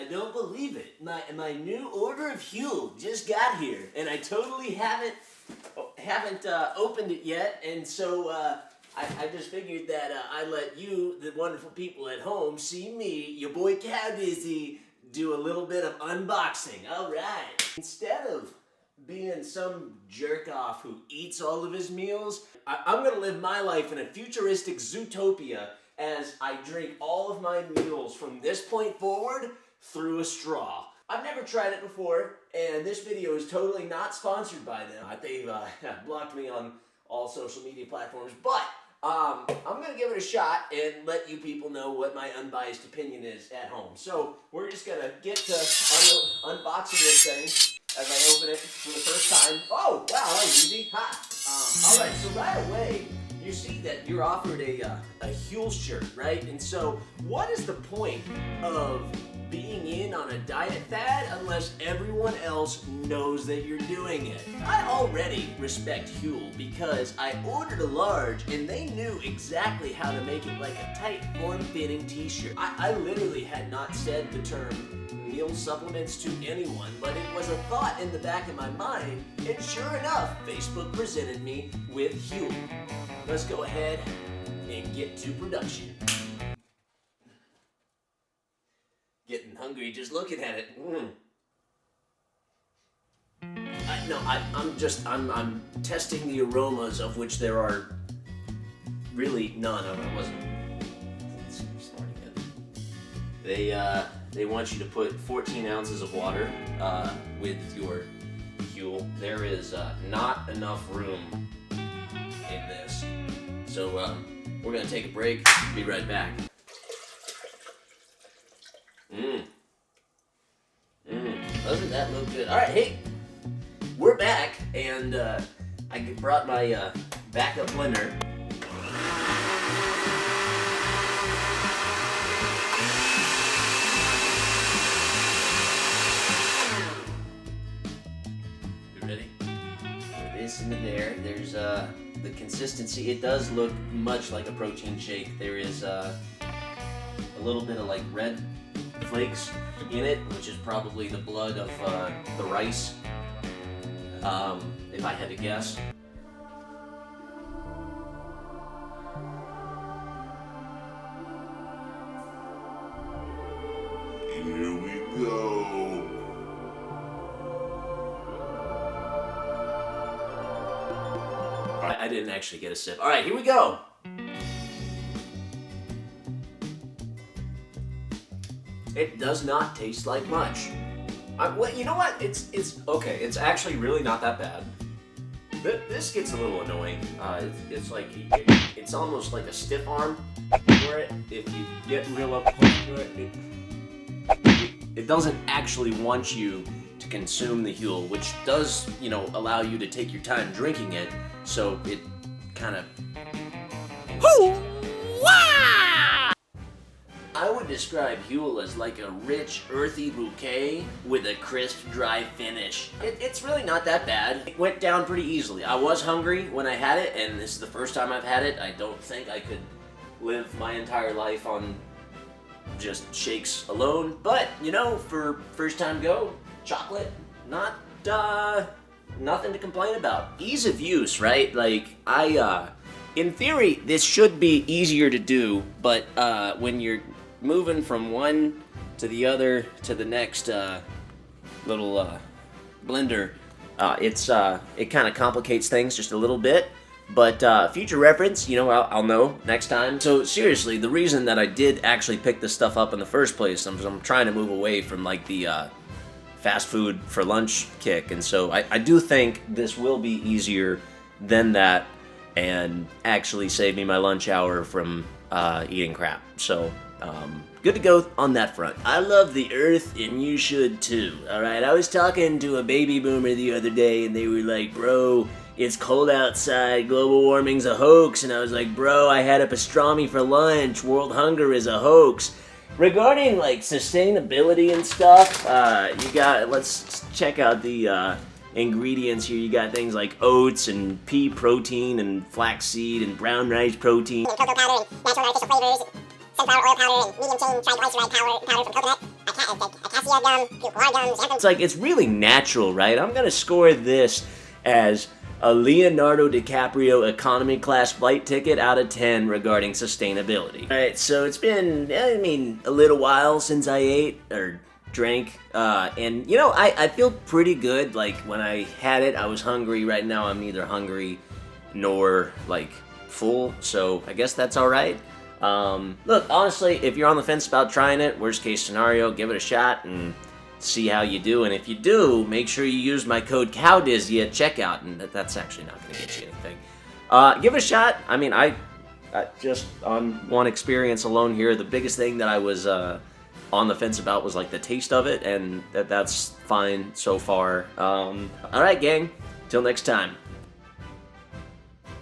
I don't believe it. My new order of Huel just got here, and I totally haven't opened it yet, and so I just figured that I'd let you, the wonderful people at home, see me, your boy Cowdizzy, do a little bit of unboxing. All right. Instead of being some jerk-off who eats all of his meals, I'm gonna live my life in a futuristic zootopia as I drink all of my meals from this point forward through a straw. I've never tried it before, and this video is totally not sponsored by them. They've blocked me on all social media platforms, but I'm gonna give it a shot and let you people know what my unbiased opinion is at home. So we're just gonna get to unboxing this thing as I open it for the first time. Oh, wow, that was easy. Ha! All right, so right away, you see that you're offered a Huel shirt, right? And so what is the point of being in on a diet fad unless everyone else knows that you're doing it? I already respect Huel because I ordered a large and they knew exactly how to make it like a tight, form-fitting t-shirt. I literally had not said the term meal supplements to anyone, but it was a thought in the back of my mind, and sure enough, Facebook presented me with Huel. Let's go ahead and get to production. Getting hungry just looking at it. I'm testing the aromas, of which there are really none. I wasn't starting it. They want you to put 14 ounces of water with your Huel. There is not enough room in this. So we're gonna take a break, be right back. Doesn't that look good? All right, hey, we're back, and I brought my backup blender. You ready? Put this into there. There's the consistency. It does look much like a protein shake. There is a little bit of like red flakes in it, which is probably the blood of the rice, if I had to guess. Here we go. I didn't actually get a sip. All right, here we go. It does not taste like much. Well, you know what? It's okay. It's actually really not that bad. This gets a little annoying. It's like it's almost like a stiff arm for it. If you get real up close to it, it doesn't actually want you to consume the Huel, which does, allow you to take your time drinking it. So it kind of. I would describe Huel as like a rich, earthy bouquet with a crisp, dry finish. It's really not that bad. It went down pretty easily. I was hungry when I had it, and this is the first time I've had it. I don't think I could live my entire life on just shakes alone. But, for first time go, chocolate, nothing to complain about. Ease of use, right? Like, in theory, this should be easier to do, but when you're moving from one to the other to the next little blender, it kind of complicates things just a little bit. But future reference, I'll know next time. So seriously, the reason that I did actually pick this stuff up in the first place, I'm trying to move away from like the fast food for lunch kick, and so I do think this will be easier than that and actually save me my lunch hour from eating crap. So good to go on that front. I love the earth, and you should too. Alright, I was talking to a baby boomer the other day, and they were like, bro, it's cold outside, global warming's a hoax. And I was like, bro, I had a pastrami for lunch, world hunger is a hoax. Regarding like sustainability and stuff, let's check out the ingredients here. You got things like oats and pea protein and flaxseed and brown rice protein, cocoa powder and natural artificial flavors, sunflower oil powder and medium chain triglyceride powder from coconut, a It's like, it's really natural, right? I'm gonna score this as a Leonardo DiCaprio economy class flight ticket out of 10 regarding sustainability. Alright, so it's been, a little while since I ate or drank, and you know, I feel pretty good. Like, when I had it, I was hungry. Right now, I'm neither hungry nor, like, full, so I guess that's alright. Look, honestly, if you're on the fence about trying it, worst case scenario, give it a shot and see how you do. And if you do, make sure you use my code Cowdizzy at checkout, and that's actually not going to get you anything. Give it a shot. I mean, I just on one experience alone here, the biggest thing that I was on the fence about was like the taste of it, and that's fine so far. All right, gang. Till next time.